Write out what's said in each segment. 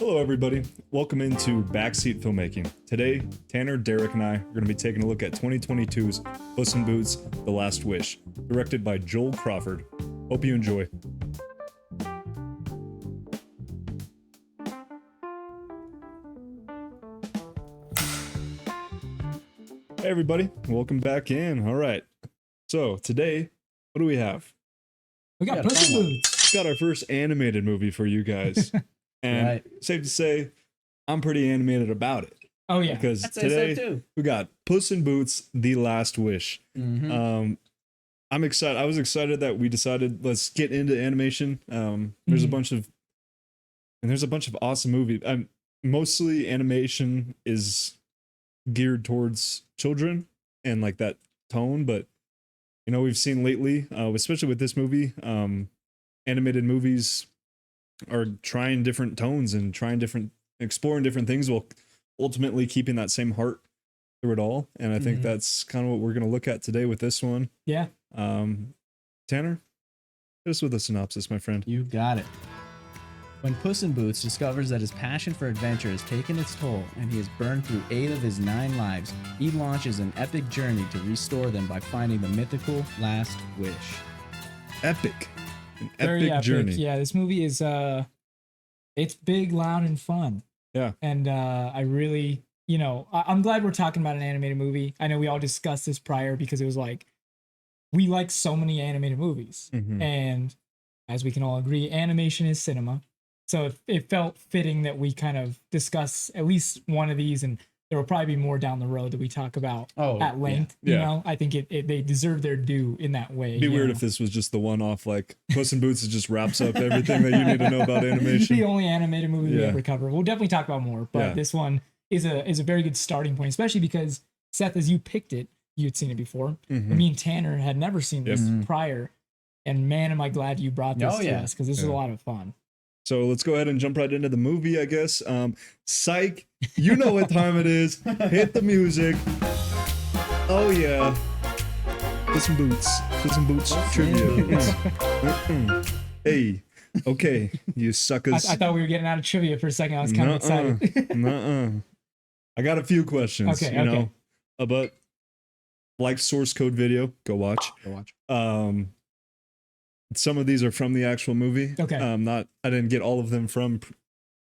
Hello, everybody. Welcome into Backseat Filmmaking. Today, Tanner, Derrick, and I are going to be taking a look at 2022's Puss in Boots: The Last Wish, directed by Joel Crawford. Hope you enjoy. Hey, everybody. Welcome back in. All right. So, today, what do we have? We got Puss in Boots. Got our first animated movie for you guys. And safe to say, I'm pretty animated about it. Oh yeah, because today we got Puss in Boots: The Last Wish. I'm excited. I was excited that we decided let's get into animation. There's a bunch of awesome movies. Mostly animation is geared towards children and like that tone, but you know we've seen lately, especially with this movie, animated movies are trying different tones and exploring different things while ultimately keeping that same heart through it all. And I think that's kind of what we're going to look at today with this one. Yeah. Tanner, hit us with a synopsis, my friend. You got it. When Puss in Boots discovers that his passion for adventure has taken its toll and he has burned through 8 of his 9 lives, he launches an epic journey to restore them by finding the mythical Last Wish. Epic. An Very epic journey. Yeah, this movie is it's big, loud, and fun. Yeah. And I really, I'm glad we're talking about an animated movie. I know we all discussed this prior because it was like we like so many animated movies. And as we can all agree, animation is cinema. So it felt fitting that we kind of discuss at least one of these, and there will probably be more down the road that we talk about at length. Yeah. You know, I think they deserve their due in that way. It'd be weird if this was just the one-off, like Puss in Boots just wraps up everything that you need to know about animation. The only animated movie we ever cover. We'll definitely talk about more, but this one is a very good starting point, especially because Seth, as you picked it, you'd seen it before. Me and Tanner had never seen this prior, and man, am I glad you brought this to us because this is a lot of fun. So let's go ahead and jump right into the movie, I guess. Psych, you know what time it is. Hit the music. Oh yeah. Puss in Boots trivia. Hey, okay, you suckers. I thought we were getting out of trivia for a second. I was kind of excited. I got a few questions, know, but like source code video, go watch. Some of these are from the actual movie. Okay. I didn't get all of them from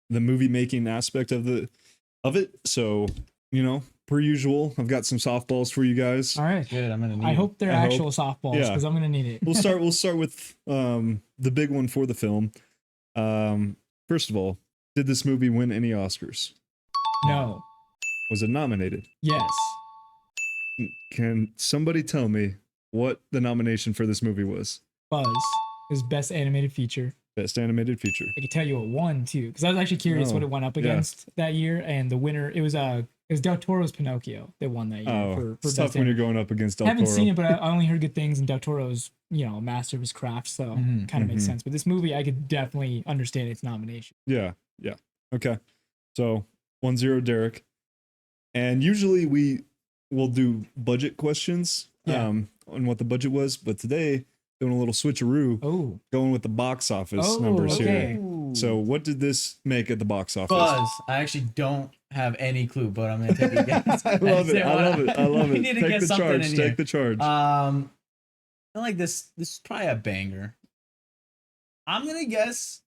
the movie making aspect of it. So, per usual, I've got some softballs for you guys. All right. Good. I'm gonna need I hope they're actual softballs because I'm gonna need it. We'll start with the big one for the film. First of all, did this movie win any Oscars? No. Was it nominated? Yes. Can somebody tell me what the nomination for this movie was? Buzz is best animated feature. Best animated feature. I can tell you it won too, because I was actually curious what it went up against that year, and the winner it was Del Toro's Pinocchio that won that year. For it's tough when you're going up against Del Toro. I haven't seen it, but I only heard good things, and Del Toro's a master of his craft, so kind of makes sense. But this movie, I could definitely understand its nomination. Yeah. Okay, so 1-0 Derrick, and usually we will do budget questions on what the budget was, but today doing a little switcheroo, going with the box office numbers here. So what did this make at the box office? Buzz. I actually don't have any clue, but I'm gonna take a guess. I love it. We need to get something in here. Take the charge. I feel like this is probably a banger. I'm gonna guess.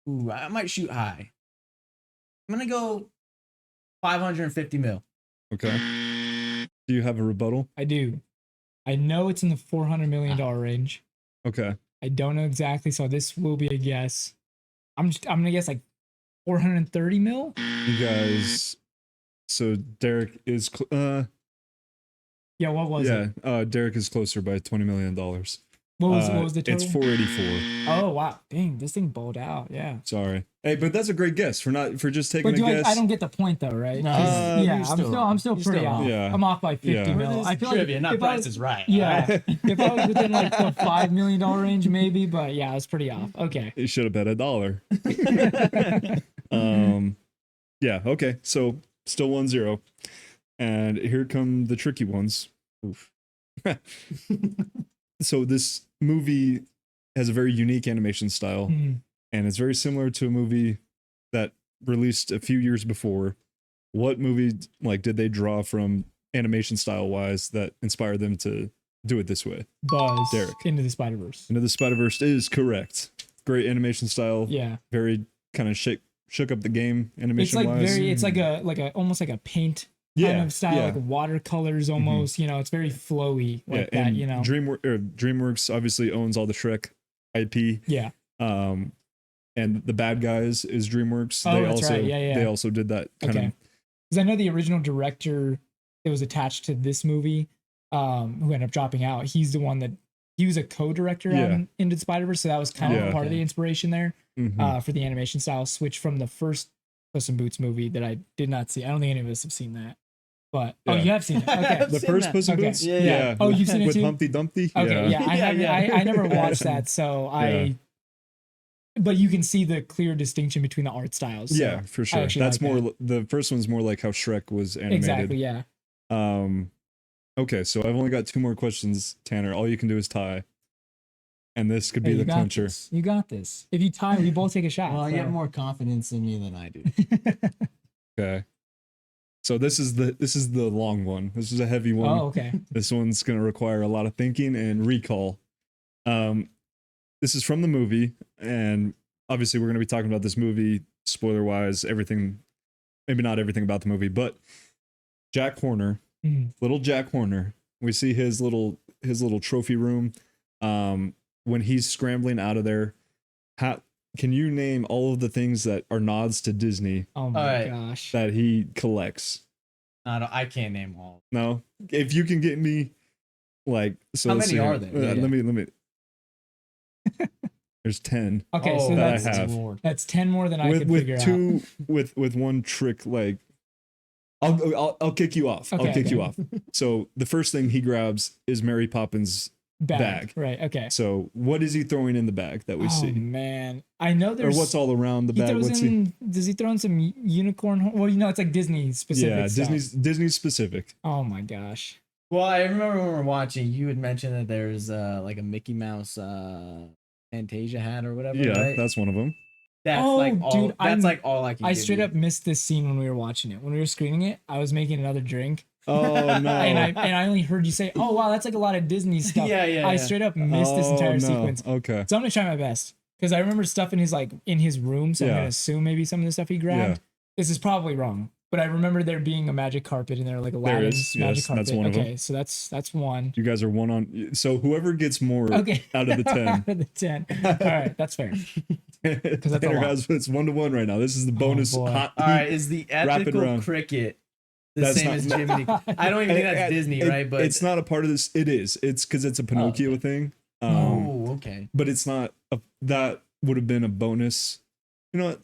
I might shoot high. I'm gonna go 550 mil. Okay. Do you have a rebuttal? I do. I know it's in the $400 million range. Okay. I don't know exactly, so this will be a guess. I'm gonna guess like 430 mil. You guys. So Derrick is. Yeah. What was it? Derrick is closer by $20 million. What was the total? It's 484. Oh wow! Dang, this thing bowled out. Yeah. Sorry. Hey, but that's a great guess for just taking a guess. I don't get the point though, right? No, I'm still pretty off. Yeah. I'm off by 50 mil. I feel trivia, like not Price is Right. Yeah. If I was within like the $5 million range, maybe, but yeah, I was pretty off. Okay. You should have bet $1. Yeah. Okay. So still 1-0, and here come the tricky ones. Oof. So this movie has a very unique animation style, and it's very similar to a movie that released a few years before, what movie like did they draw from animation style wise that inspired them to do it this way? Buzz. Derrick. Into the Spider-Verse. Into the Spider-Verse is correct. Great animation style. Yeah. Very kind of shook up the game animation It's like wise. it's like a almost like a paint kind of style, like watercolors almost. You know, it's very flowy like that. You know, DreamWorks obviously owns all the Shrek IP. Yeah. And the bad guys is DreamWorks. Oh, They that's also right. Yeah. they also did that kind of. Because I know the original director that was attached to this movie, who ended up dropping out. He's the one that he was a co-director on Into the Spider-Verse, so that was kind of part of the inspiration there for the animation style switch from the first Puss in Boots movie that I did not see. I don't think any of us have seen that. But oh, you have seen it. Okay, the first Puss in Boots. Yeah. Oh, you've seen it with too? Humpty Dumpty. Okay, I never watched that, so But you can see the clear distinction between the art styles. So yeah, for sure. That's more. The first one's more like how Shrek was animated. Exactly. Yeah. Okay, so I've only got 2 more questions, Tanner. All you can do is tie, and this could be the clincher. You got this. If you tie, we both take a shot. Well, you have more confidence in me than I do. Okay. So this is the long one. This is a heavy one. Oh, okay. This one's going to require a lot of thinking and recall. This is from the movie, and obviously we're going to be talking about this movie spoiler wise, everything, maybe not everything about the movie, but Jack Horner, little Jack Horner. We see his little trophy room. When he's scrambling out of there, can you name all of the things that are nods to Disney? Oh my gosh. That he collects. I can't name all. No, if you can get me, like, so how many are there? Let me. There's 10. Okay, so that's 10 more than I could figure out. With one trick, like, I'll kick you off. I'll kick you off. So the first thing he grabs is Mary Poppins' bag. Right. Okay. So what is he throwing in the bag that we see? Oh man, I know there's. Or what's all around the bag? Does he throw in some unicorn? Well, it's like Disney specific. Yeah, stuff. Disney specific. Oh my gosh. Well, I remember when we were watching, you had mentioned that there's like a Mickey Mouse Fantasia hat or whatever. Yeah, right? That's one of them. That's like all I can. I straight up missed this scene when we were watching it. When we were screening it, I was making another drink. Oh no! and I only heard you say, "Oh wow, that's like a lot of Disney stuff." I straight up missed this entire sequence. Okay. So I'm gonna try my best because I remember stuff in his room. So I'm gonna assume maybe some of the stuff he grabbed. This is probably wrong, but I remember there being a magic carpet in there, like Aladdin's magic carpet. That's one of them. So that's one. You guys are one on. So whoever gets more out of the 10. Out of the 10. All right, that's fair. Because it's 1-1 right now. This is the bonus. Hot. All right, is the ethical cricket the same as Jiminy? I don't even think that's Disney, right? But it's not a part of this. It is. It's because it's a Pinocchio thing. Okay. But it's not. That would have been a bonus. You know what?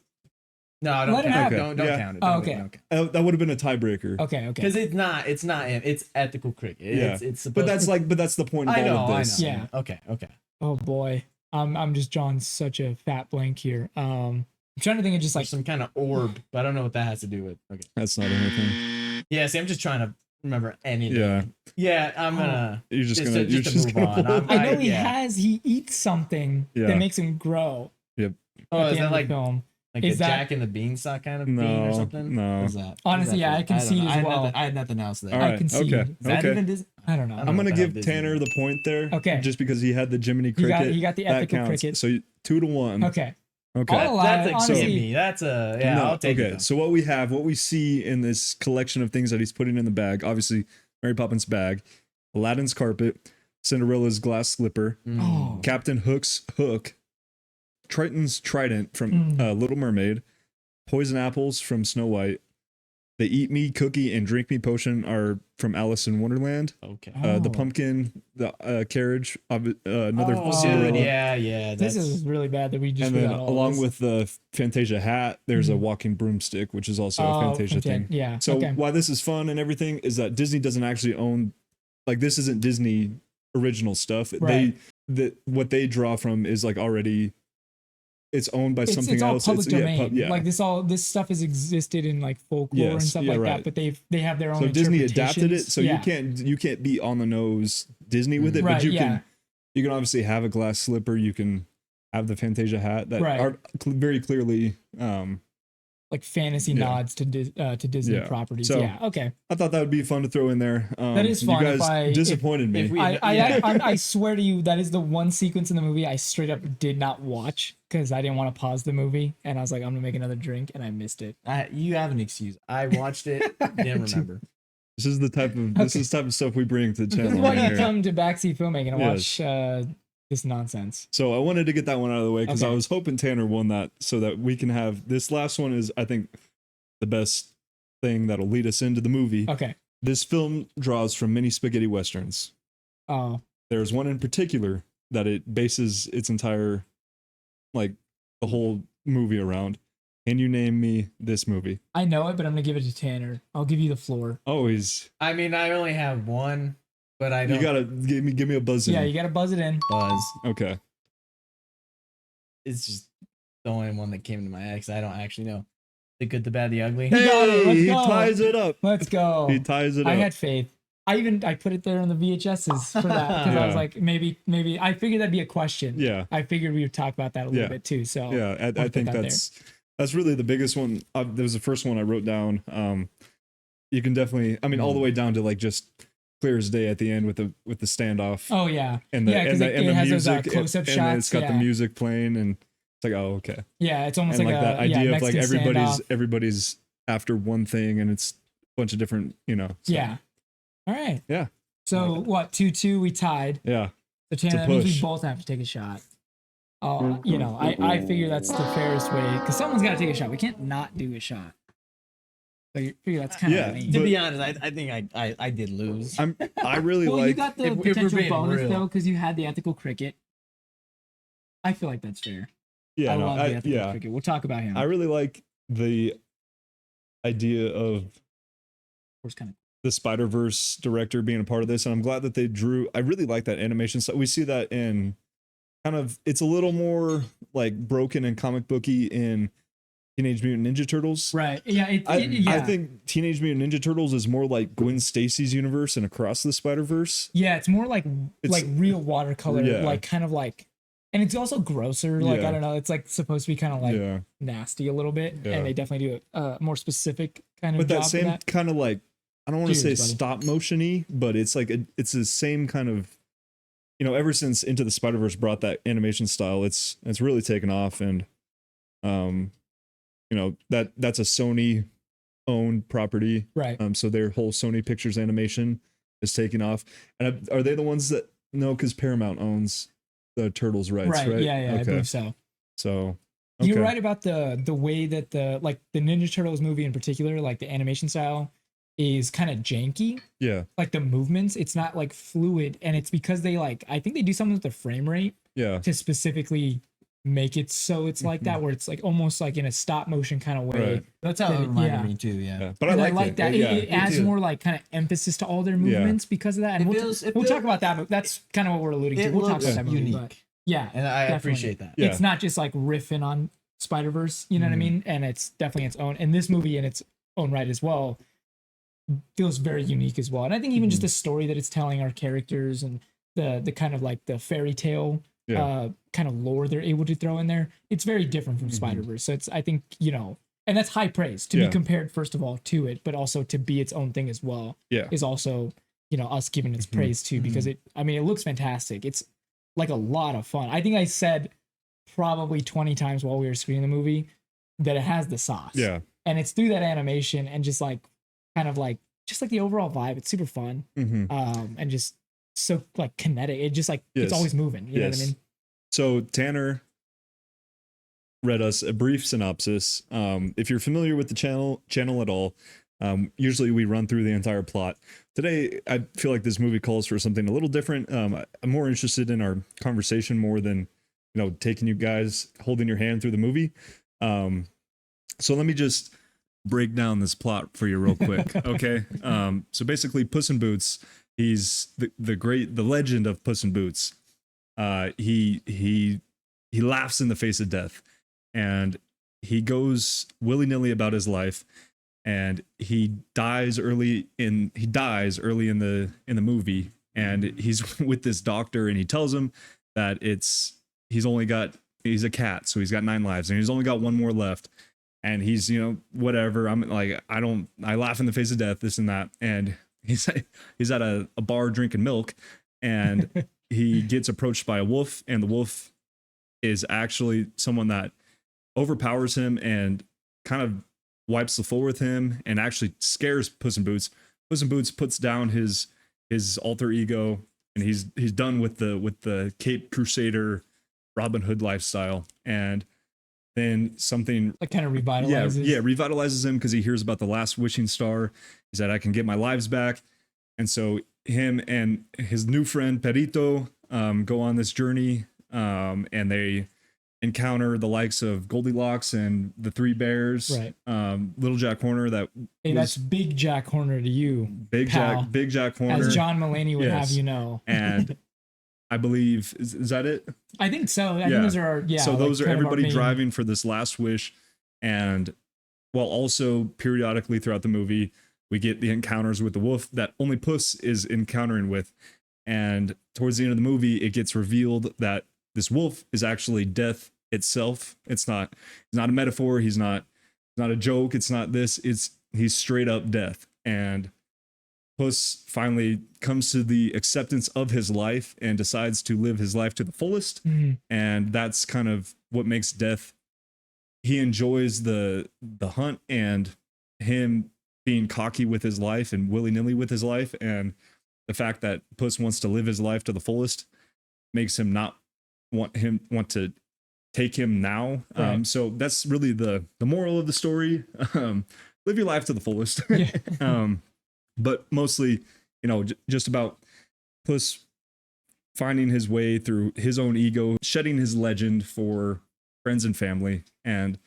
No, don't count it. Don't count it. Okay. That would have been a tiebreaker. Okay. Because it's not. It's ethical cricket. It's supposed. But that's the point of all of this. I know. Yeah. Okay. Oh boy, I'm just drawing such a fat blank here. I'm trying to think of just like some kind of orb, but I don't know what that has to do with. Okay. That's not anything. Yeah. See, I'm just trying to remember anything. Yeah. Yeah. I'm gonna. You're just gonna move on. I know he eats something that makes him grow. Yep. Oh, is that like film? Like a Jack and the Beanstalk kind of bean or something? No. What is that? Honestly, I concede as well. I had nothing else there. All right. I concede. Okay. Is that even Disney? I don't know. I'm going to give Tanner the point there. Okay. Just because he had the Jiminy cricket. He got the ethical cricket. So 2-1. Okay. That's a gimme. That's a, I'll take it. Okay. So what we see in this collection of things that he's putting in the bag, obviously Mary Poppins' bag, Aladdin's carpet, Cinderella's glass slipper, Captain Hook's hook, Triton's trident from Little Mermaid, poison apples from Snow White, the Eat Me Cookie and Drink Me potion are from Alice in Wonderland. Okay. The pumpkin, the carriage, another Cinderella. Yeah. This is really bad that we just. And then along with the Fantasia hat, there's a walking broomstick, which is also a Fantasia thing. Yeah. So why this is fun and everything is that Disney doesn't actually own, like, this isn't Disney original stuff. Right. What they draw from is like already. It's owned by something it's all else. Public domain. Like this stuff has existed in like folklore and stuff like that, but they have their own. So Disney adapted it, so you can't be on the nose Disney with it, but you can obviously have a glass slipper. You can have the Fantasia hat that are very clearly like fantasy Yeah. nods to Disney Yeah. properties. So, yeah, okay, I thought that would be fun to throw in there. that is fun. You guys disappointed me. if we- I swear to you, that is the one sequence in the movie I straight up did not watch because I didn't want to pause the movie, and I was like, I'm gonna make another drink, and I missed it. You have an excuse. I watched it, didn't remember. This is the type of type of stuff we bring to the This is channel. why right you here. come to Backseat Filmmaking and Yes. watch this nonsense. So I wanted to get that one out of the way because Okay. I was hoping Tanner won that so that we can have this last one is I think the best thing that'll lead us into the movie. Okay. This film draws from many spaghetti westerns. Oh, There's one in particular that it bases its entire, like, the whole movie around. Can you name me this movie? I know it, but I'm gonna give it to Tanner. I'll give you the floor. Always. I mean, I only have one, but I don't You gotta give me a buzz in. Yeah, you gotta buzz it in. buzz. Okay. It's just the only one that came to my head 'cause I don't actually know. The Good, the Bad, the Ugly. Hey, got it. Let's he go. ties it up. Let's go. He ties it I up. had faith. I put it there on the VHSs for that because I was Yeah. like, maybe I figured that'd be a question. Yeah. I figured we would talk about that a little Yeah. bit too. So Yeah, I put think that that's really the biggest one. That was the first one I wrote down. You can definitely, I mean, all the way down to like just clear as day at the end with the standoff Oh yeah, and the yeah, because and it has music those close-up and then shots. it's got the yeah. music playing and it's like, oh, okay. Yeah, it's almost And like, like that a idea of like Mexican standoff. everybody's after one thing and it's a bunch of different, so, Yeah. All right. Yeah. So what? 2-2. We tied. yeah. So Tanner, a that means we push. both have to take a shot. I figure that's the fairest way because someone's got to take a shot. We can't not do a shot. So you figure that's kind of Yeah, lame. To but- be honest, I think I did lose. I really Well, you like got the if we're potential being bonus real. though because you had the ethical cricket. I feel like that's fair. yeah, I no, love the ethical yeah. cricket. We'll talk about him. I really like the idea of kind of. the Spider-Verse director being a part of this, and I'm glad that they drew. I really like that animation. So we see that in kind of, it's a little more like broken and comic booky in Teenage Mutant Ninja Turtles. Right. Yeah. I think Teenage Mutant Ninja Turtles is more like Gwen Stacy's universe and Across the Spider-Verse. Yeah, it's more like real watercolor, Yeah. like kind of like, and it's also grosser. Like Yeah. I don't know, it's like supposed to be kind of like Yeah, nasty a little bit, Yeah. and they definitely do a more specific kind of but job that for same that. kind of like, I don't want to say Cheers, buddy. stop motion-y, but it's like it's the same kind of, ever since Into the Spider-Verse brought that animation style, it's really taken off, and that's a Sony owned property. Right. So their whole Sony Pictures animation is taking off. And are they the ones that, no, because Paramount owns the Turtles rights, right? Yeah, I Okay. believe so. So okay. You're right about the way that the Ninja Turtles movie in particular, like the animation style is kind of janky. Yeah. Like the movements, it's not like fluid, and it's because they I think they do something with the frame rate Yeah. to specifically make it so it's like that, where it's like almost like in a stop motion kind of way. Right. That's how it Yeah. reminded me too. Yeah. Yeah. But I And like it. that. Yeah. It adds too. more like kind of emphasis to all their movements because of that. And It we'll, feels- it we'll feels- talk about that. That's kind of what we're alluding to. It We'll talk looks about that movie. unique, But yeah, and I definitely. appreciate that. Yeah. It's not just like riffing on Spider-Verse, you know what I Mhm. mean? And it's definitely its own. And this movie in its own right as well feels very unique as well. And I think even just the story that it's telling our characters and the kind of like the fairy tale Yeah. kind of lore they're able to throw in there, it's very different from Spider-Verse. So it's, I think, and that's high praise to Yeah. be compared first of all to it, but also to be its own thing as well Yeah. is also, us giving its praise too, because it looks fantastic. It's like a lot of fun. I think I said probably 20 times while we were screening the movie that it has the sauce. Yeah. And it's through that animation and just like kind of like just like the overall vibe. It's super fun. Mm-hmm. And just so like kinetic. It just like it's Yes. always moving. You know what I mean? So Tanner read us a brief synopsis. If you're familiar with the channel at all, usually we run through the entire plot. Today, I feel like this movie calls for something a little different. I'm more interested in our conversation more than taking you guys holding your hand through the movie. So let me just break down this plot for you real quick. Okay. So basically Puss in Boots, he's the legend of Puss in Boots. He laughs in the face of death, and he goes willy-nilly about his life, and he dies early in the movie, and he's with this doctor, and he tells him that he's a cat, so he's got 9 lives, and he's only got one more left. and he's, whatever. I'm like, I laugh in the face of death, this and that. And he's at a bar drinking milk, and he gets approached by a wolf, and the wolf is actually someone that overpowers him and kind of wipes the floor with him and actually scares Puss in Boots. Puss in Boots puts down his alter ego, and he's done with the Cape Crusader Robin Hood lifestyle. And then something like kind of revitalizes. Yeah, revitalizes him because he hears about the last wishing star. He said, I can get my lives back. And so him and his new friend Perito go on this journey, and they encounter the likes of Goldilocks and the Three Bears, right? Little Jack Horner. That's Big Jack Horner to you, Big Jack Horner, as John Mulaney would have you know. And I believe is that it? I think so. I think those are So like those are everybody main... driving for this last wish, and while also periodically throughout the movie we get the encounters with the wolf that only Puss is encountering with, and towards the end of the movie it gets revealed that this wolf is actually death itself. It's not a metaphor. He's not a joke. It's not this. He's straight up death. And Puss finally comes to the acceptance of his life and decides to live his life to the fullest. Mm-hmm. And that's kind of what makes death. He enjoys the hunt and him being cocky with his life and willy-nilly with his life. And the fact that Puss wants to live his life to the fullest makes him not want to take him now. Right. So that's really the moral of the story. Live your life to the fullest. Yeah. But mostly, just about Puss finding his way through his own ego, shedding his legend for friends and family. And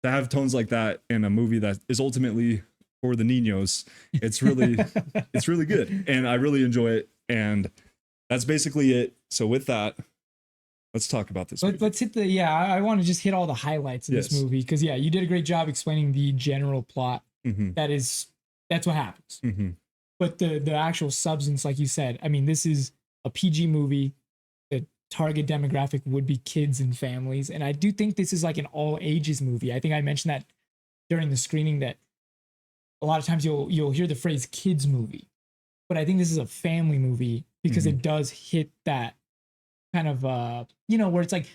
to have tones like that in a movie that is ultimately for the niños, it's really good. And I really enjoy it. And that's basically it. So with that, let's talk about this movie. Let's hit I want to just hit all the highlights of this movie, because you did a great job explaining the general plot. Mm-hmm. That's what happens. Mm-hmm. But the actual substance, like you said, I mean, this is a PG movie. The target demographic would be kids and families. And I do think this is like an all ages movie. I think I mentioned that during the screening, that a lot of times you'll hear the phrase kids movie, but I think this is a family movie because it does hit that kind of, where it's like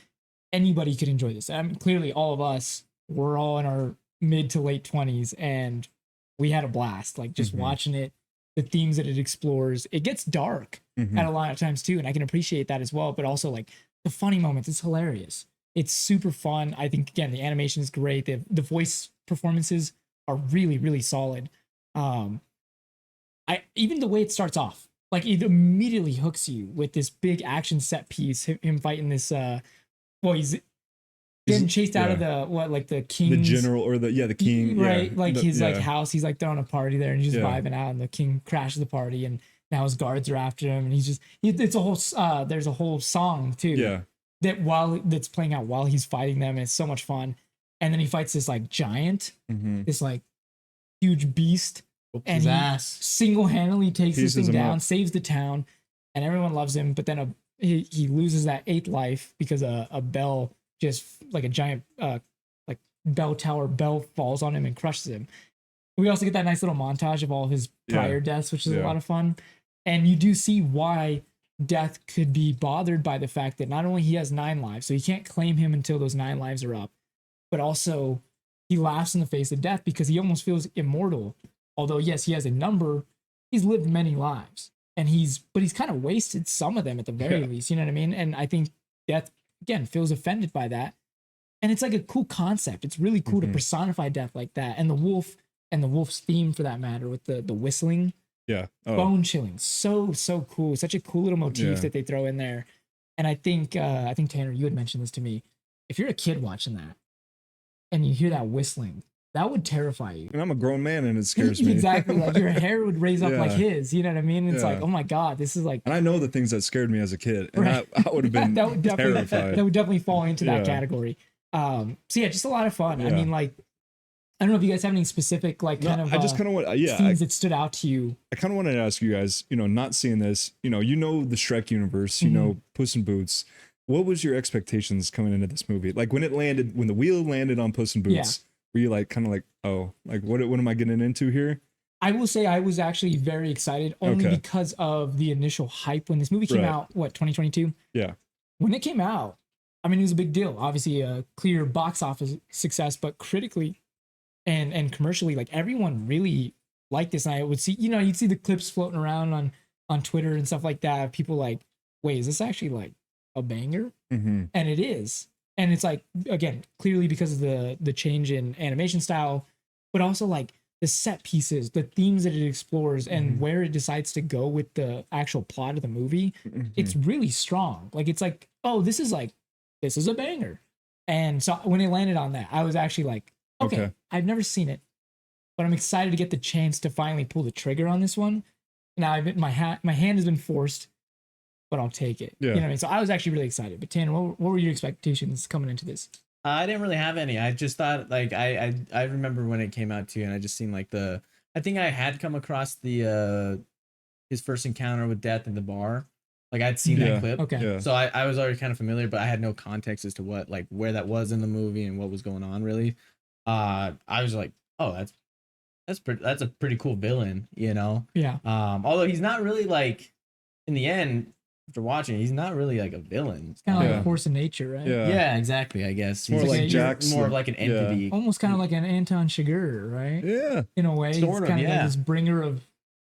anybody could enjoy this. I mean, clearly all of us, we're all in our mid to late 20s and we had a blast, like just watching it, the themes that it explores. It gets dark at a lot of times too. And I can appreciate that as well. But also like the funny moments, it's hilarious. It's super fun. I think, again, the animation is great. The voice performances are really, really solid. Even the way it starts off, like it immediately hooks you with this big action set piece. Him fighting this, he's getting chased out of the king, the general, or the king, right? His house. He's like throwing a party there and he's just vibing out, and the king crashes the party, and now his guards are after him, and it's a whole there's a whole song too that's playing out while he's fighting them, and it's so much fun. And then he fights this like giant, this like huge beast, and he single-handedly takes this thing down, saves the town, and everyone loves him. But then he loses that 8th life because a bell, just like a giant like bell tower bell, falls on him and crushes him. We also get that nice little montage of all of his prior deaths, which is a lot of fun. And you do see why Death could be bothered by the fact that not only he has 9 lives, so he can't claim him until those 9 lives are up, but also he laughs in the face of death because he almost feels immortal. Although, yes, he has a number, he's lived many lives, and he's kind of wasted some of them at the very least. You know what I mean? And I think Death, again, feels offended by that. And it's like a cool concept. It's really cool to personify death like that. And the wolf, and the wolf's theme for that matter, with the whistling. Yeah. Bone chilling. So cool. Such a cool little motif that they throw in there. And I think Tanner, you had mentioned this to me. If you're a kid watching that and you hear that whistling, that would terrify you. And I'm a grown man and it scares me. Exactly. Like your hair would raise up like his, you know what I mean? It's like, oh my God, this is like. And I know the things that scared me as a kid. And I would have been terrified. That would definitely fall into that category. So yeah, just a lot of fun. I mean, like, I don't know if you guys have any specific, like, kind of. I just kind of want, scenes that stood out to you. I kind of wanted to ask you guys, not seeing this, you know the Shrek universe, you know Puss in Boots. What was your expectations coming into this movie? Like when the wheel landed on Puss in Boots, Were you like kind of like, oh, like what am I getting into here? I will say I was actually very excited only Okay. because of the initial hype when this movie came Right. out, what, 2022? Yeah. When it came out, I mean, it was a big deal. Obviously, a clear box office success, but critically and commercially, like everyone really liked this. And I would see, you'd see the clips floating around on Twitter and stuff like that. People like, wait, is this actually like a banger? Mm-hmm. And it is. And it's like, again, clearly because of the change in animation style, but also like the set pieces, the themes that it explores, and where it decides to go with the actual plot of the movie. It's really strong. Like, it's like, oh, this is a banger. And so when it landed on that, I was actually like, okay. I've never seen it, but I'm excited to get the chance to finally pull the trigger on this one. Now my hand has been forced, but I'll take it. Yeah. You know what I mean? So I was actually really excited. But Tanner, what were your expectations coming into this? I didn't really have any. I just thought like I remember when it came out too, and I just seen like I think I had come across the his first encounter with death in the bar. Like I'd seen that clip. Okay. Yeah. So I was already kind of familiar, but I had no context as to what like where that was in the movie and what was going on really. I was like, oh, that's a pretty cool villain, you know? Yeah. Although he's not really like in the end, after watching, he's not really like a villain. It's kind of like Yeah. a force of nature, right? Yeah. Yeah, exactly. I guess More he's like like Jack's. more of like an entity. Almost kind of like an Anton Chigurh, right? Yeah. In a way, Sort he's of, kind of like yeah. this bringer of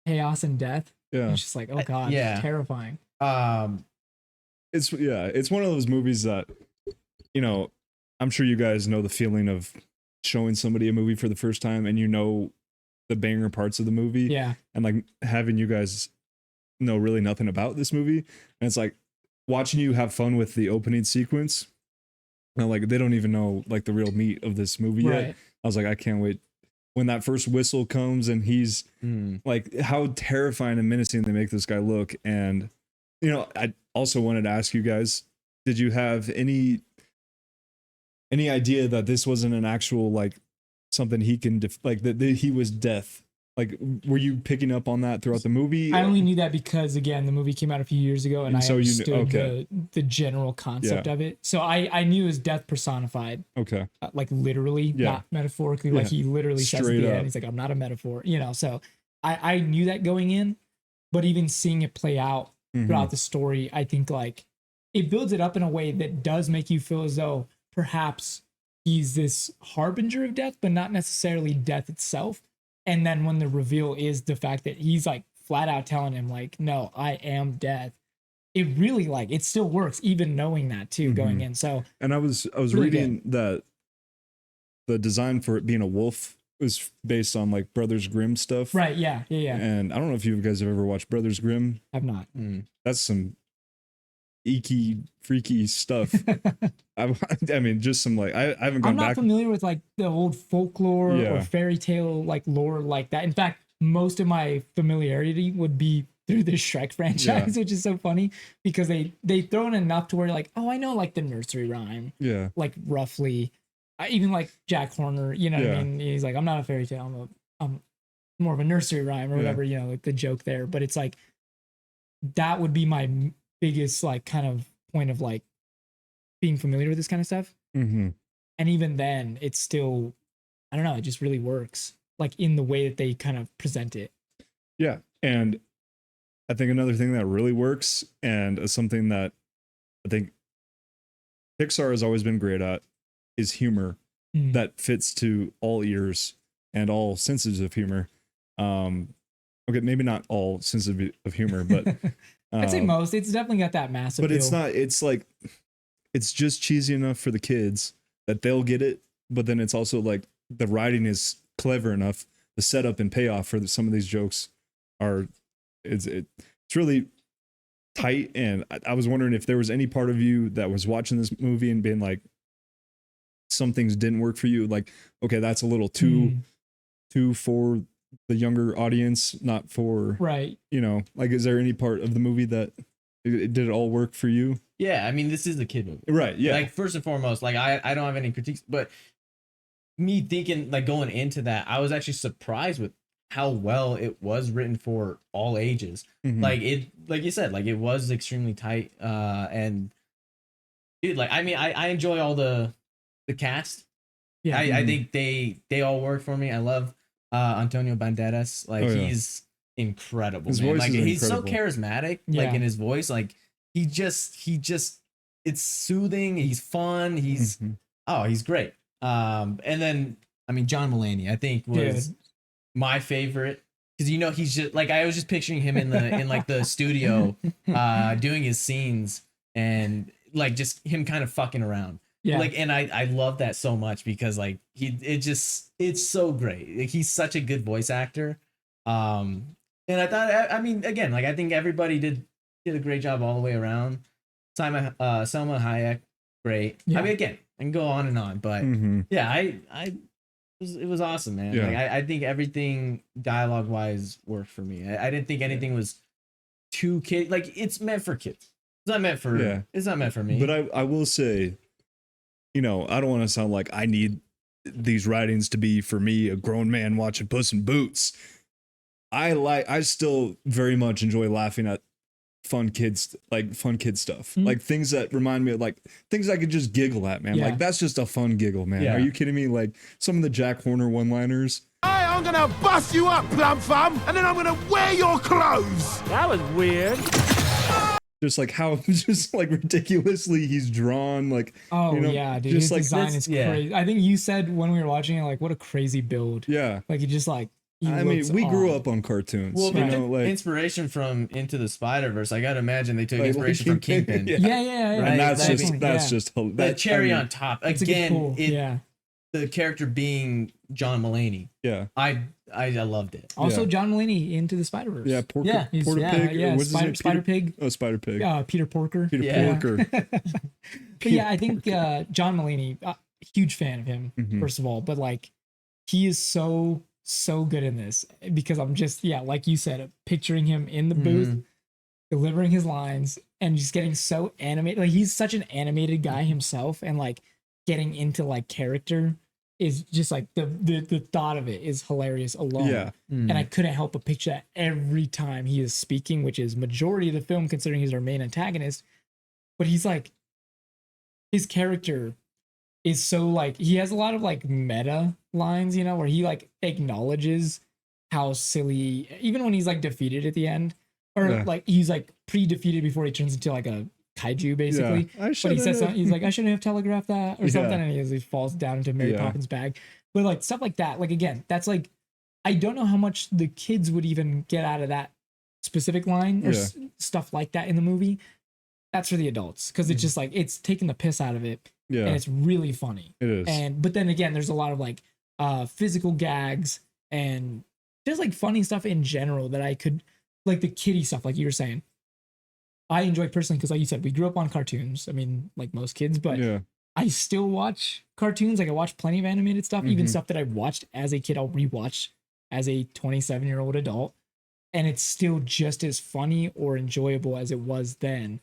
chaos and death. Yeah. It's just like, oh god, yeah. terrifying. It's one of those movies that, I'm sure you guys know the feeling of showing somebody a movie for the first time and the banger parts of the movie. Yeah. And like having you guys know really nothing about this movie. And it's like watching you have fun with the opening sequence. And like they don't even know like the real meat of this movie yet. Right. I was like, I can't wait. When that first whistle comes and he's like how terrifying and menacing they make this guy look. And I also wanted to ask you guys, did you have any idea that this wasn't an actual like something he can that he was death? Like, were you picking up on that throughout the movie? I only knew that because again the movie came out a few years ago, and I so understood the general concept of it. So I knew it was death personified. Okay. Like literally, not metaphorically. Like he literally says at Straight the up. end, he's like, "I'm not a metaphor," So I knew that going in, but even seeing it play out throughout the story, I think like it builds it up in a way that does make you feel as though perhaps he's this harbinger of death, but not necessarily death itself. And then when the reveal is the fact that he's like flat out telling him like, no, I am death. It really like, it still works even knowing that too going in. So, and I was really reading that the design for it being a wolf was based on like Brothers Grimm stuff. right. Yeah. And I don't know if you guys have ever watched Brothers Grimm. I've not. That's some eeky, freaky stuff. I mean, just some like I haven't gone I'm not back. familiar with like the old folklore Yeah. or fairy tale like lore like that. In fact, most of my familiarity would be through the Shrek franchise, which is so funny because they throw in enough to where you're like, oh, I know like the nursery rhyme, Yeah. like roughly. Even like Jack Horner, you know what I Yeah. mean? He's like, I'm not a fairy tale, I'm more of a nursery rhyme or whatever, like the joke there. But it's like that would be my biggest like kind of point of like being familiar with this kind of stuff. And even then it's still, I don't know, it just really works like in the way that they kind of present it. Yeah. And I think another thing that really works and is something that I think Pixar has always been great at is humor that fits to all ears and all senses of humor. Okay, maybe not all senses of humor, but I'd say most. It's definitely got that massive. But it's not. It's like it's just cheesy enough for the kids that they'll get it. But then it's also like the writing is clever enough. The setup and payoff for some of these jokes are it's really tight. And I was wondering if there was any part of you that was watching this movie and being like, some things didn't work for you. Like, okay, that's a little too for the younger audience, not for right. Like, is there any part of the movie that did it all work for you? Yeah, I mean, this is a kid movie, right? Yeah. Like first and foremost, like I don't have any critiques, but me thinking like going into that, I was actually surprised with how well it was written for all ages. Like you said, like it was extremely tight. And dude, like I mean, I enjoy all the cast. Yeah. I think they all work for me. I love Antonio Banderas. Like he's incredible. His man. voice Like is he's incredible. so charismatic. Yeah. Like in his voice, like he just it's soothing. He's fun. He's he's great. And then I mean John Mulaney, I think was my favorite. Because he's just like I was just picturing him in like the studio doing his scenes and like just him kind of fucking around. Yeah. Like and I love that so much because like it's so great. Like he's such a good voice actor. And I thought I mean again, like I think everybody did a great job all the way around. Selma Hayek, great. Yeah. I mean again, I can go on and on, but yeah, it was awesome, man. Yeah. Like I think everything dialogue wise worked for me. I didn't think anything was too kid. Like it's meant for kids. It's not meant for. It's not meant for me. But I will say, I don't want to sound like I need these writings to be for me, a grown man watching Puss in Boots. I still very much enjoy laughing at fun kid stuff, like things that remind me of like things I could just giggle at, man. Like that's just a fun giggle, man. Are you kidding me? Like some of the Jack Horner one-liners. Hey, I'm gonna bust you up, plum thumb, and then I'm gonna wear your clothes. That was weird. Just like how just like ridiculously he's drawn, like dude, just his like design is crazy. I think you said when we were watching it, like what a crazy build. Yeah, like he just like. I mean, we grew up on cartoons. Well, like inspiration from Into the Spider-Verse. I gotta imagine they took inspiration from Kingpin. Yeah. Right? And that's just the cherry on top. Again, cool. The character being John Mulaney. Yeah, I loved it. Also, John Mulaney Into the Spider-Verse. Yeah, Porter Pig. Yeah, Spider Pig. Oh, Spider Pig. Peter Porker. Porker. But yeah, I think John Mulaney, huge fan of him, first of all. But like, he is so good in this because I'm just like you said, picturing him in the booth, delivering his lines, and just getting so animated. Like he's such an animated guy himself, and like getting into like character is just like the thought of it is hilarious alone. Yeah. And I couldn't help but picture that every time he is speaking, which is majority of the film considering he's our main antagonist. But he's like, his character is so like, he has a lot of like meta lines, where he like acknowledges how silly, even when he's like defeated at the end, or like he's like pre-defeated before he turns into like a kaiju basically. But he says something, he's like, I shouldn't have telegraphed that or something, and he falls down into Mary Poppins' bag. But like stuff like that, like again, that's like, I don't know how much the kids would even get out of that specific line or stuff like that in the movie. That's for the adults because it's just like it's taking the piss out of it. Yeah, and it's really funny. It is. But then again, there's a lot of like physical gags and just like funny stuff in general that I could, like the kiddie stuff, like you were saying. I enjoy personally because, like you said, we grew up on cartoons. I mean, like most kids, but I still watch cartoons. Like I watch plenty of animated stuff, even stuff that I watched as a kid. I'll rewatch as a 27-year-old adult, and it's still just as funny or enjoyable as it was then.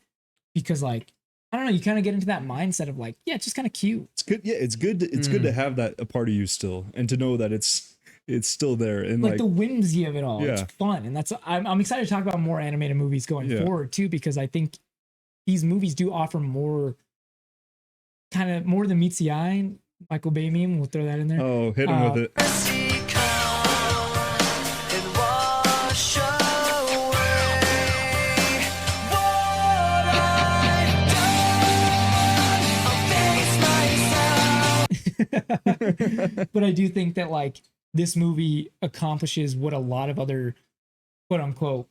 Because like, I don't know, you kind of get into that mindset of like, yeah, it's just kind of cute. It's good. Yeah, it's good. It's good to have that a part of you still, and to know that it's still there, and like the whimsy of it all. Yeah. It's fun, and that's I'm excited to talk about more animated movies going forward too, because I think these movies do offer more, kind of more than meets the eye. Michael Bay meme, we'll throw that in there. Oh, hit him with it. But I do think that like this movie accomplishes what a lot of other quote unquote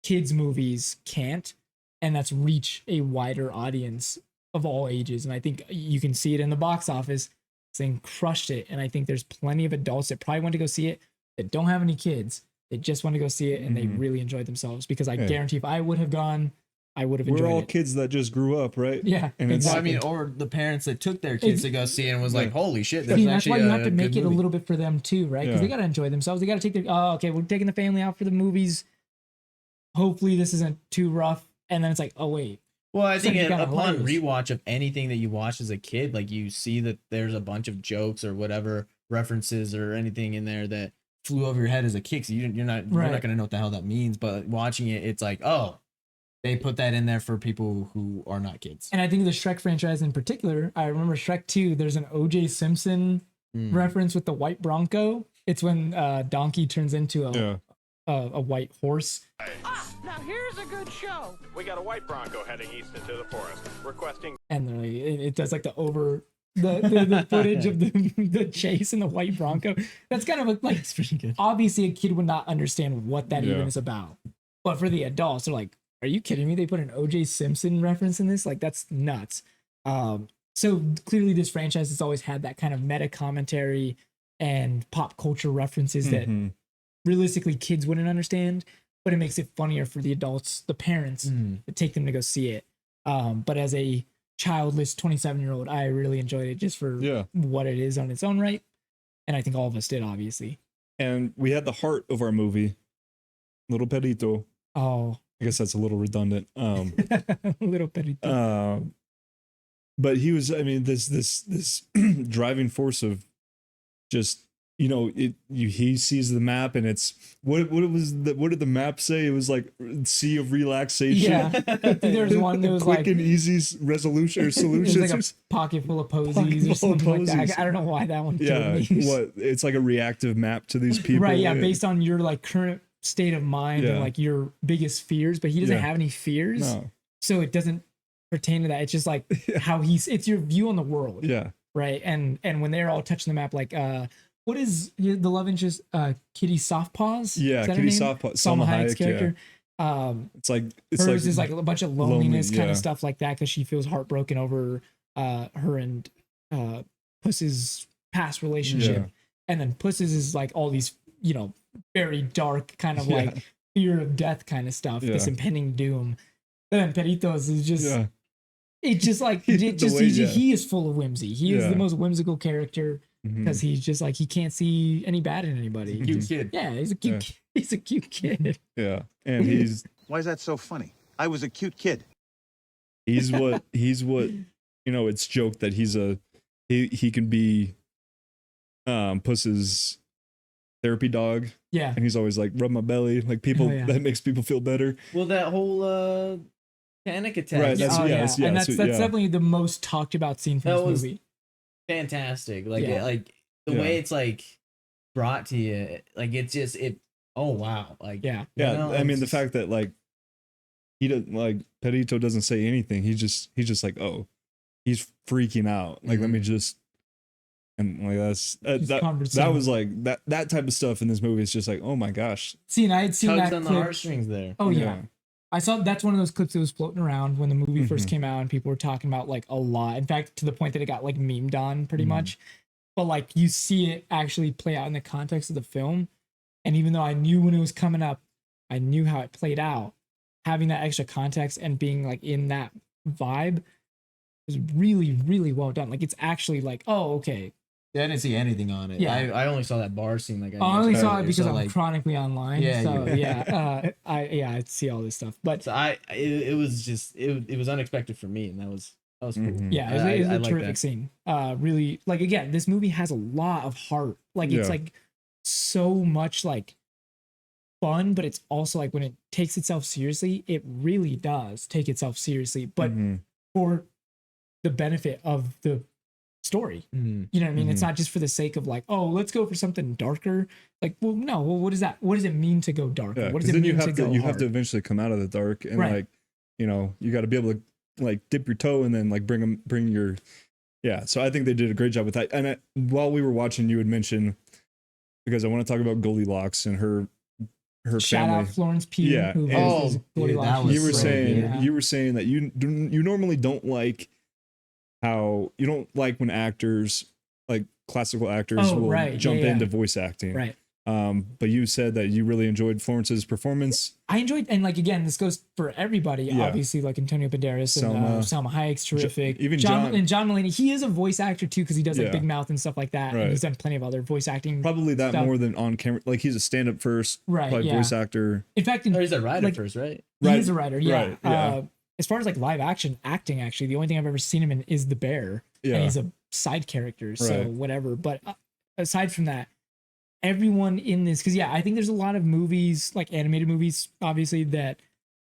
kids movies can't, and that's reach a wider audience of all ages. And I think you can see it in the box office. This thing crushed it, and I think there's plenty of adults that probably want to go see it that don't have any kids. They just want to go see it, and they really enjoyed themselves, because I guarantee if I would have gone, I would have enjoyed it. We're all kids that just grew up, right? Yeah, and exactly. Well, I mean, or the parents that took their kids to go see it and was like, holy shit, that's why you have to make it a little bit for them too, right? Because they got to enjoy themselves. They got to take their, okay, we're taking the family out for the movies. Hopefully this isn't too rough. And then it's like, oh, wait. Well, I think upon rewatch of anything that you watch as a kid, like you see that there's a bunch of jokes or whatever references or anything in there that flew over your head as a kid. So you're not going to know what the hell that means. But watching it, it's like, oh, they put that in there for people who are not kids. And I think the Shrek franchise in particular, I remember Shrek 2, there's an O.J. Simpson reference with the white Bronco. It's when Donkey turns into a white horse. Now here's a good show. We got a white Bronco heading east into the forest, requesting. And then it does like the footage of the chase in the white Bronco. That's kind of like it's pretty good. Obviously, a kid would not understand what that even is about. But for the adults, they're like, "Are you kidding me? They put an O.J. Simpson reference in this? Like that's nuts." So clearly, this franchise has always had that kind of meta commentary and pop culture references that realistically kids wouldn't understand. But it makes it funnier for the adults, the parents, to take them to go see it. But as a childless 27-year-old, I really enjoyed it just for what it is on its own right. And I think all of us did, obviously. And we had the heart of our movie, Little Perito. Oh. I guess that's a little redundant. Little Perito. But he was, I mean, this driving force of just, you know, he sees the map and it's what did the map say? It was like sea of relaxation. Yeah, there's one that was quick like and easy resolution or solutions. It was like a pocket full of posies or something like that. I don't know why that one. What it's like a reactive map to these people, right? Yeah, based on your like current state of mind and like your biggest fears. But he doesn't have any fears, so it doesn't pertain to that. It's just like how it's your view on the world. Yeah. Right. And when they're all touching the map, like what is the love interest? Kitty Softpaws. Yeah, Kitty Softpaws. Salma Hayek's character. It's like hers is like a bunch of loneliness kind of stuff like that because she feels heartbroken over her and Puss's past relationship, and then Puss's is like all these very dark kind of like fear of death kind of stuff, this impending doom. And then Peritos is just it's just like he is full of whimsy. He is the most whimsical character. Because he's just like he can't see any bad in anybody. Cute kid. Yeah, he's a cute. He's a cute kid. Yeah, and he's. Why is that so funny? I was a cute kid. He's what it's joked that he can be Puss's therapy dog. Yeah, and he's always like rub my belly, like people that makes people feel better. Well, that whole panic attack. Right. That's that's definitely the most talked about scene from this movie. Fantastic, like the way it's like brought to you, like it's just oh wow, like I mean the fact that like he doesn't like Perito doesn't say anything, he's just like, oh, he's freaking out, like let me just, and like that was like that type of stuff in this movie is just like, oh my gosh. See, and I had seen that on the heartstrings there. Oh yeah. I saw that's one of those clips that was floating around when the movie first came out and people were talking about like a lot. In fact, to the point that it got like memed on pretty much. But like you see it actually play out in the context of the film. And even though I knew when it was coming up, I knew how it played out. Having that extra context and being like in that vibe was really, really well done. Like it's actually like, oh, okay. Yeah, I didn't see anything on it. Yeah. I only saw that bar scene. Like I only saw it because I'm chronically online. Yeah, so I see all this stuff. But so it was just it was unexpected for me, and that was cool. Yeah, it was a terrific scene. Really, like again, this movie has a lot of heart. Like it's like so much like fun, but it's also like when it takes itself seriously, it really does take itself seriously, but for the benefit of the story. You know what I mean? It's not just for the sake of like, oh, let's go for something darker. Like, well, no. Well, what is that? What does it mean to go darker? What does it mean to go hard? You have to eventually come out of the dark, and like, you got to be able to like dip your toe and then like bring your. So I think they did a great job with that. And while we were watching, you had mentioned, because I want to talk about Goldilocks and her Shout family. out Florence Pugh. Yeah, who dude, you were saying that you normally don't like how you don't like when actors, like classical actors, will jump into voice acting. Right. But you said that you really enjoyed Florence's performance. I enjoyed, and like again, this goes for everybody. Obviously, like Antonio Banderas and Salma Hayek's terrific. Even John Mulaney, he is a voice actor too because he does like Big Mouth and stuff like that. And he's done plenty of other voice acting. Probably that stuff. More than on camera. Like he's a stand-up first, probably voice actor. In fact, he's a writer first, right? He is a writer. Yeah. Right, as far as like live action acting, actually, the only thing I've ever seen him in is The Bear, and he's a side character, so whatever. But aside from that, everyone in this, because I think there's a lot of movies, like animated movies, obviously, that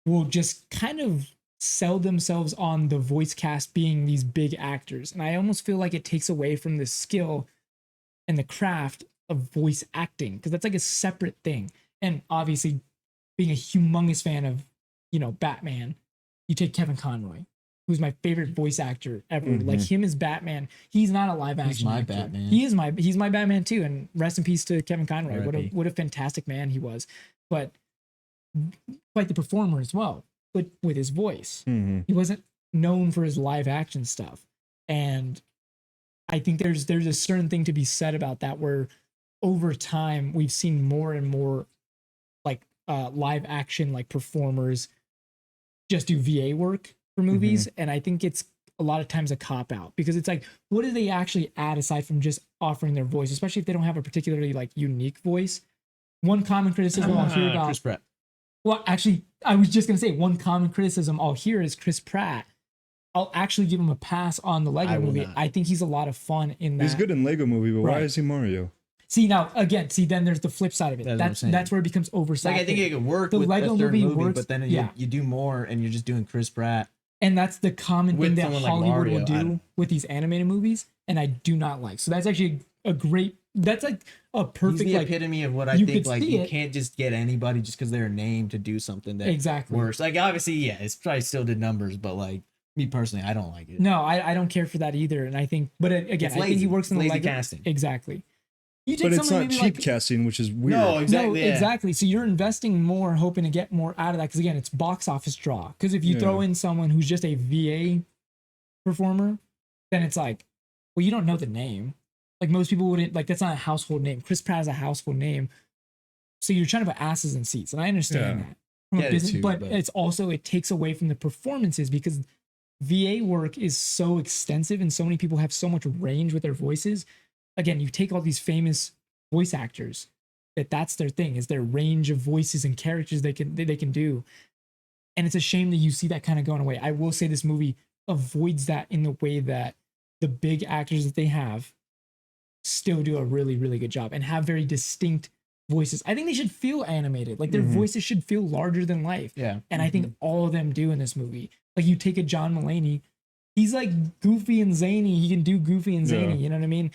will just kind of sell themselves on the voice cast being these big actors, and I almost feel like it takes away from the skill and the craft of voice acting, because that's like a separate thing. And obviously, being a humongous fan of, Batman, you take Kevin Conroy, who's my favorite voice actor ever. Like him as Batman, he's not a live action. He's my actor. Batman. He's my Batman too. And rest in peace to Kevin Conroy. R.I.P. What a fantastic man he was. But quite the performer as well, but with his voice. He wasn't known for his live action stuff. And I think there's a certain thing to be said about that, where over time we've seen more and more like live action like performers just do VA work for movies. And I think it's a lot of times a cop out, because it's like, what do they actually add aside from just offering their voice, especially if they don't have a particularly like unique voice? One common criticism I'll hear about Chris Pratt. Well, actually, I was just gonna say one common criticism I'll hear is Chris Pratt. I'll actually give him a pass on the Lego movie. Not. I think he's a lot of fun in that. He's good in Lego movie, but why Right. is he Mario? See, then there's the flip side of it. That's what I'm saying. That's where it becomes oversaturated. Like, I think it could work The with Lego a third movie movie, works- but then yeah. you do more and you're just doing Chris Pratt. And that's the common With thing that someone like Hollywood will Mario, do with these animated movies, and I do not like. So that's actually a great. That's like a He's perfect the like epitome of what I you think. could Like, see you it. can't just get anybody just because they're a name to do something that Exactly. works. Like, obviously, yeah, it's probably still did numbers, but like me personally, I don't like it. No, I don't care for that either. And I think, but again, It's I think he lazy. works in the Lazy Lego casting. Exactly. You take But it's something not maybe cheap like casting, which is weird. No, exactly. No, yeah. exactly. So you're investing more, hoping to get more out of that. Because again, it's box office draw. Because if you Yeah. throw in someone who's just a VA performer, then it's like, well, you don't know the name. Like most people wouldn't like. That's not a household name. Chris Pratt is a household name. So you're trying to put asses in seats, and I understand Yeah. that from Get a it business, too, but but- it's also it takes away from the performances, because VA work is so extensive and so many people have so much range with their voices. Again, you take all these famous voice actors that's their thing, is their range of voices and characters they can do. And it's a shame that you see that kind of going away. I will say this movie avoids that in the way that the big actors that they have still do a really, really good job and have very distinct voices. I think they should feel animated. Like their voices should feel larger than life. Yeah. And I think all of them do in this movie. Like you take a John Mulaney, he's like goofy and zany. He can do goofy and zany. Yeah. You know what I mean?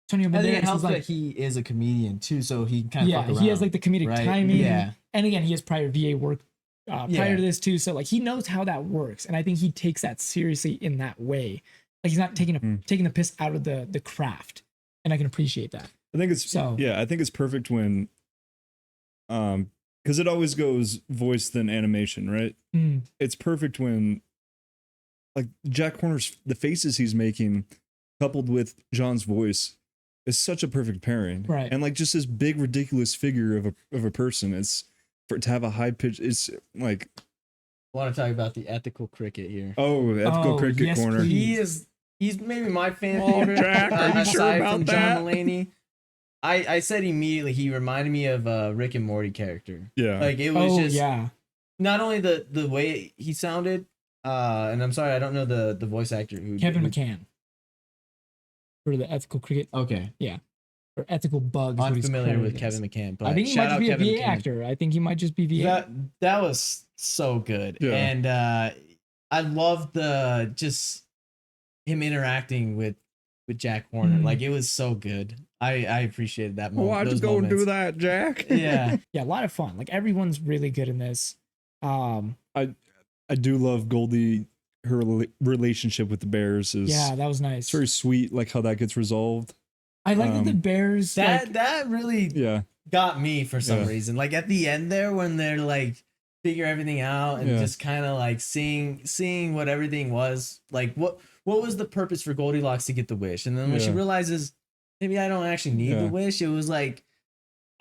Antonio I think Banderas it helps is like, that he is a comedian too, so he kind of yeah, fuck around, he has like the comedic right? timing. Yeah. And again, he has prior VA work prior Yeah. to this too. So like he knows how that works. And I think he takes that seriously in that way. Like he's not taking the piss out of the craft. And I can appreciate that. I think it's I think it's perfect when because it always goes voice then animation, right? It's perfect when like Jack Horner's the faces he's making coupled with John's voice is such a perfect pairing. Right. And like just this big ridiculous figure of a person, it's for to have a high pitch, it's like I want to talk about the ethical cricket here. ethical cricket yes, corner. please. He's maybe my fan favorite. Jack, are you sure aside about from that? John Mulaney. I said immediately he reminded me of a Rick and Morty character. Yeah. Like it was just yeah. not only the way he sounded, and I'm sorry I don't know the voice actor who Kevin who, McCann. For the ethical cricket. Okay. Or ethical bug. is what I'm he's familiar with credited as. Kevin McCann, but I think he shout might out just be a Kevin VA McCann. actor. I think he might just be VA. That was so good. Yeah. And I loved the just him interacting with Jack Horner. Mhm. Like it was so good. I appreciated that moment. Why'd you those go and do moments. that, Jack? Yeah. Yeah, a lot of fun. Like everyone's really good in this. I do love Goldie. Her relationship with the bears is Yeah, that was nice. it's very sweet, like how that gets resolved. I like that the Bears That really Yeah. got me for some Yeah. reason. Like at the end there when they're like figure everything out and Yeah. just kind of like seeing what everything was. Like what was the purpose for Goldilocks to get the wish? And then when she Yeah. realizes maybe I don't actually need the Yeah. wish, it was like,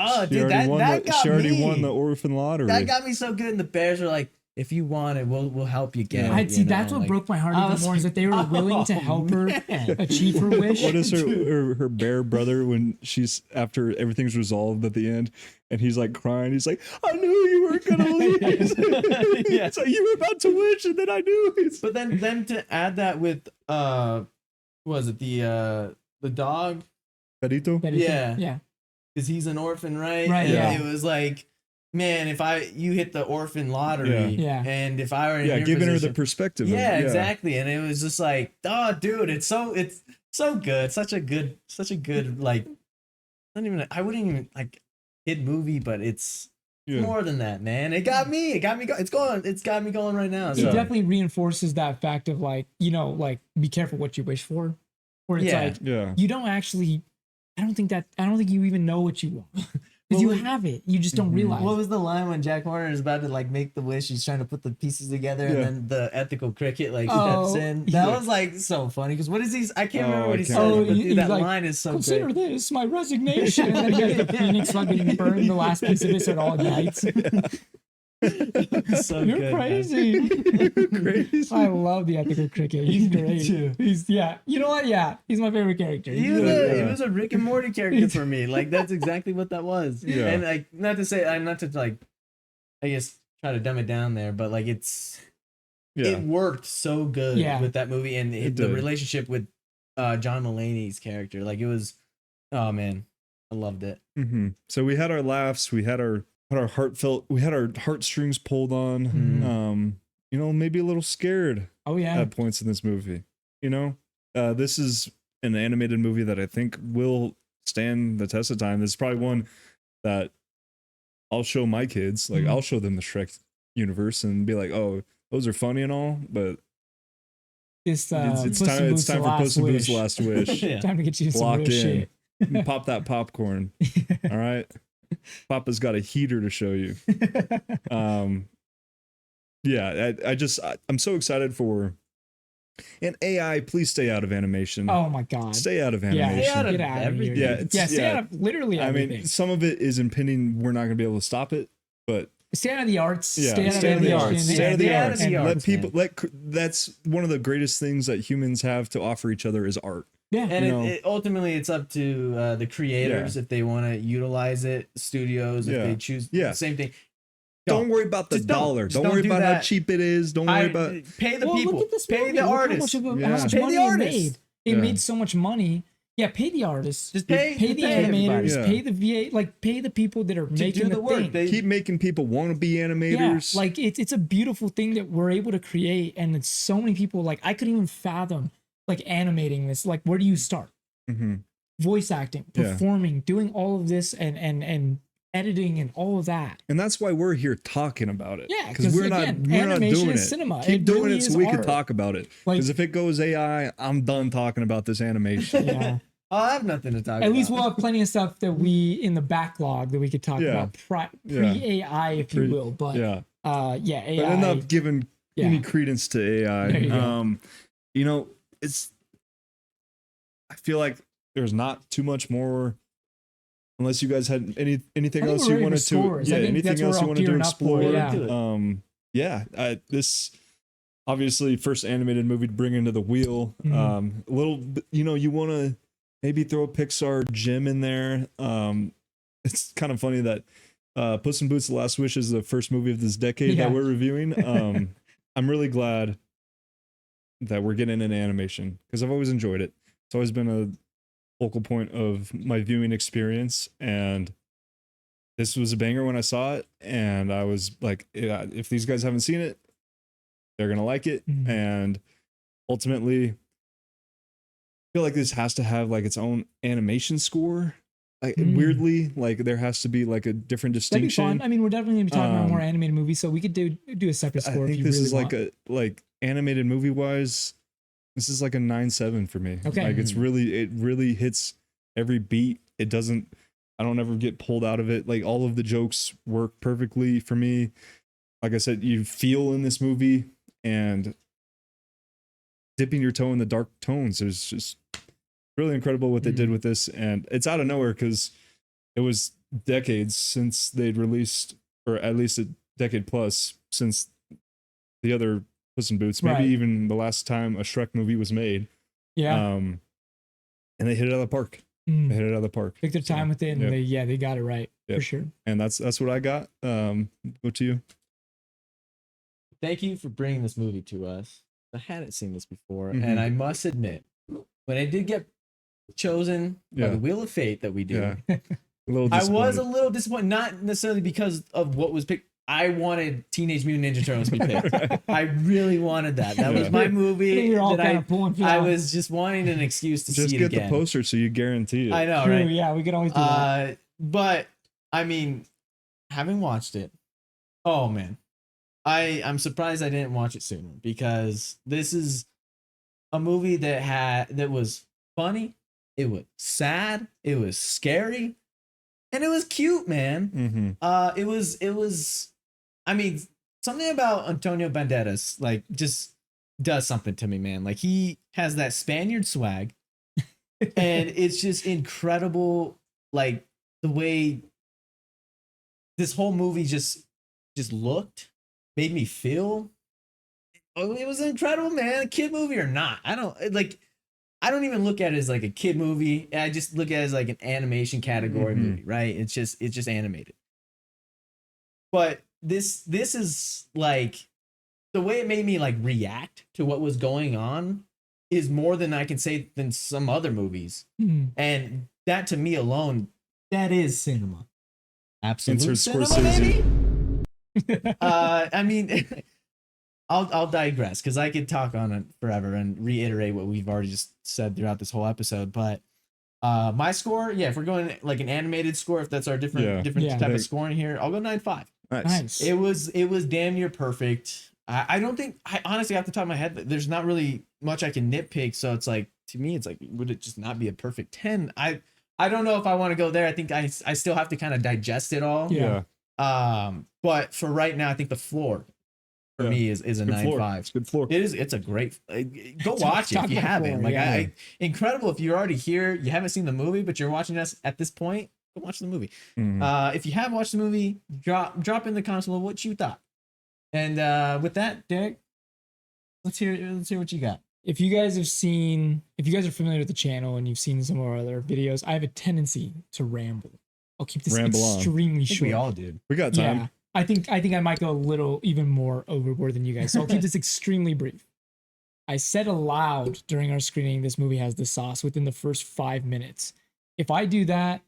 oh She dude, already won that got she already me. won the orphan lottery. That got me so good. And the Bears were like, if you want it, we'll help you get Yeah. it. I'd see you know? that's what Like, broke my heart I even was more is that they were like, willing to oh, help her man. achieve her wish. What is her bear brother when she's after everything's resolved at the end and he's like crying, he's like, I knew you weren't gonna leave. Yeah. It's like you were about to wish and then I knew. But then to add that with what was it the dog? Perito? That is- Yeah. Yeah. Because he's an orphan, right? Right, And yeah. it was like, man, if you hit the orphan lottery, Yeah. and if I were in Yeah, your giving her the position- perspective. yeah, exactly, and it was just like, oh, dude, it's so good, such a good like I wouldn't even like kid movie, but it's Yeah. more than that, man. It got me. It's got me going right now. It So. definitely reinforces that fact of like, like be careful what you wish for. Where it's like Yeah. you don't actually I don't think you even know what you want. Because you have it. You just don't realize. What was the line when Jack Warner is about to like make the wish? He's trying to put the pieces together, and then the ethical cricket like steps in. That was like so funny because what is he? I can't remember what he said. But dude, that line is so consider great. this my resignation. And then he gets the phoenix fucking burned the last piece of it so it all ignites. So You're good, crazy. Crazy. I love the ethical cricket. He's great. He's you know what? Yeah, he's my favorite character. He was a Rick and Morty character for me. Like that's exactly what that was. Yeah. And like not to like I guess try to dumb it down there, but like it worked so good with that movie and the relationship with John Mulaney's character. Like it was, oh man, I loved it. Mm-hmm. So we had our laughs, we had our heartstrings pulled on. Maybe a little scared. Oh yeah. At points in this movie. This is an animated movie that I think will stand the test of time. This is probably one that I'll show my kids. Like I'll show them the Shrek universe and be like, "Oh, those are funny and all," but it's time for Puss in Boots' Last Wish. Time to get you some real shit. Pop that popcorn. All right. Papa's got a heater to show you. I'm so excited for. And AI, please stay out of animation. Oh my god. Stay out of animation. Yeah, get out of here. Stay out of literally everything. I mean, some of it is impending. We're not going to be able to stop it, but stay out of the arts. Stay out of the arts. Stay out of the arts. Let people. That's one of the greatest things that humans have to offer each other is art. Yeah, and ultimately it's up to the creators if they want to utilize it. Studios if they choose. Yeah, same thing. Don't worry about the dollar. Don't worry about how cheap it is. Don't worry about pay the people. Pay the artists. How much money it made. It made so much money. Yeah, pay the artists. Just pay the animators. Pay the VA. Like pay the people that are making the work. Keep making people want to be animators. Yeah, like it's a beautiful thing that we're able to create, and it's so many people. Like I couldn't even fathom like animating this. Like where do you start? Voice acting, performing, doing all of this, and editing and all of that. And that's why we're here talking about it. Yeah, because we're not doing it. Cinema. Keep doing it so we can art. talk about it. Because if it goes AI, I'm done talking about this animation. Yeah. I have nothing to talk about. At least we'll have plenty of stuff that we in the backlog that we could talk about pre-AI, if you will. But AI. But enough giving any credence to AI. I feel like there's not too much more. Unless you guys had anything else you wanted to, anything else you wanted to explore. This obviously first animated movie to bring into the wheel. A little, you want to maybe throw a Pixar gem in there. It's kind of funny that Puss in Boots: The Last Wish is the first movie of this decade that we're reviewing. I'm really glad that we're getting into animation because I've always enjoyed it. It's always been a focal point of my viewing experience, and this was a banger when I saw it, and I was like, if these guys haven't seen it, they're gonna like it. And ultimately I feel like this has to have like its own animation score, like weirdly, like there has to be like a different distinction. That'd be fun. I mean, we're definitely gonna be talking about more animated movies, so we could do a separate score. I think if you this really is want. like animated movie wise, this is like a 9.7 for me. Okay. Like it really hits every beat. I don't ever get pulled out of it. Like all of the jokes work perfectly for me. Like I said, you feel in this movie and dipping your toe in the dark tones. It's just really incredible what they did with this. And it's out of nowhere because it was decades since they'd released, or at least a decade plus since the other Puss in Boots, maybe even the last time a Shrek movie was made. Yeah. And they hit it out of the park. They hit it out of the park. Took their time with it, and they got it right for sure. And that's what I got. Go to you. Thank you for bringing this movie to us. I hadn't seen this before, and I must admit, when I did get chosen by the Wheel of Fate that we do, I was a little disappointed, not necessarily because of what was picked. I wanted Teenage Mutant Ninja Turtles to be picked. I really wanted that. That was my movie. You're all that kind of pulling for I that. was just wanting an excuse to Just see it get again. the poster so you guarantee it. I know, True, right? yeah, we could always do that. But I mean, having watched it, oh man, I'm surprised I didn't watch it sooner, because this is a movie that was funny, it was sad, it was scary, and it was cute, man. Mm-hmm. It was. I mean, something about Antonio Banderas like just does something to me, man. Like, he has that Spaniard swag, and it's just incredible. Like, the way this whole movie just looked, made me feel. Oh, it was incredible, man. A kid movie or not, I don't even look at it as like a kid movie. I just look at it as like an animation category movie, right? It's just animated. But this is like, the way it made me like react to what was going on is more than I can say than some other movies. And that, to me alone, that is cinema. Absolute Insert cinema, Scorsese. baby. I mean, I'll digress, because I could talk on it forever and reiterate what we've already just said throughout this whole episode. But my score, yeah, if we're going like an animated score, if that's our different type of scoring here, I'll go 9.5. Nice. It was damn near perfect. I don't think, I honestly, off the top of my head, there's not really much I can nitpick. So it's like, to me, it's like, would it just not be a perfect 10? I don't know if I want to go there. I think I still have to kind of digest it all. Yeah. But for right now, I think the floor for me is a 9.5. It's a good floor. It's a great, go watch it if you haven't. Like, incredible if you're already here, you haven't seen the movie, but you're watching us at this point, go watch the movie. If you have watched the movie, drop in the comments below what you thought. And with that, Derek, let's hear what you got. If you guys are familiar with the channel and you've seen some of our other videos, I have a tendency to ramble. I'll keep this extremely short. We all did. We got time. Yeah, I think I might go a little even more overboard than you guys, so I'll keep this extremely brief. I said aloud during our screening, this movie has the sauce within the first 5 minutes. If I do that,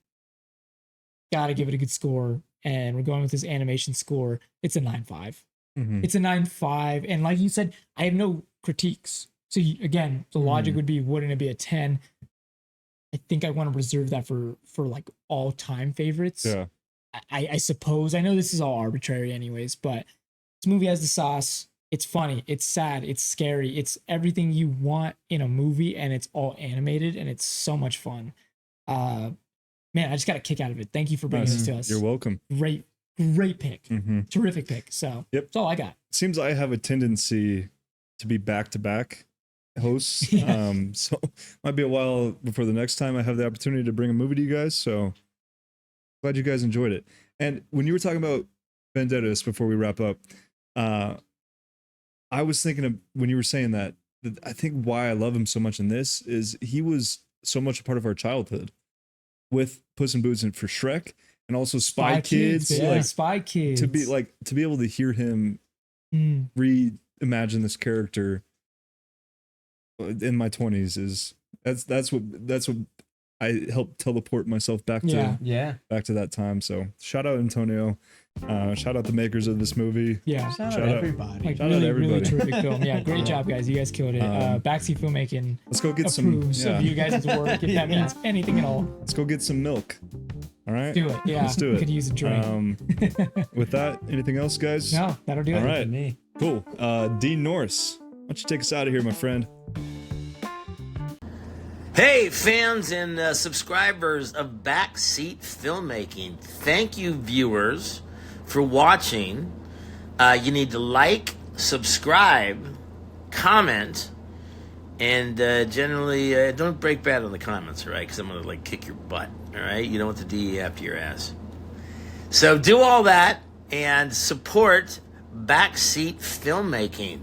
gotta give it a good score, and we're going with this animation score. It's a 9.5. It's a 9.5, and like you said, I have no critiques. So again, the logic would be, wouldn't it be a 10? I think I want to reserve that for like all time favorites. Yeah. I suppose. I know this is all arbitrary anyways, but this movie has the sauce. It's funny, it's sad, it's scary, it's everything you want in a movie, and it's all animated, and it's so much fun. Man, I just got a kick out of it. Thank you for bringing this to us. You're welcome. Great pick. Terrific pick. So that's all I got. Seems I have a tendency to be back-to-back hosts. So might be a while before the next time I have the opportunity to bring a movie to you guys. So glad you guys enjoyed it. And when you were talking about Vendettas before we wrap up, I was thinking of, when you were saying that I think why I love him so much in this is he was so much a part of our childhood with Puss in Boots and for Shrek, and also Spy Kids. Yeah, like, Spy Kids. To be able to hear him reimagine this character in my 20s is that's what I helped teleport myself back to back to that time. So shout out Antonio, shout out the makers of this movie. Yeah, shout out everybody. Like, shout really, out everybody. really terrific film. Yeah, great job, guys. You guys killed it. Backseat Filmmaking. Let's go get approves some of you guys' work, if that means anything at all. Let's go get some milk. All right, Do it. Yeah, let's do it. Could use a drink. With that, anything else, guys? No, that'll do it. All right, Me. cool. Dean Norris, why don't you take us out of here, my friend? Hey, fans and subscribers of Backseat Filmmaking. Thank you, viewers, for watching. You need to like, subscribe, comment, and generally don't break bad on the comments, all right? Because I'm going to kick your butt, all right? You don't want the DE after your ass. So do all that and support Backseat Filmmaking.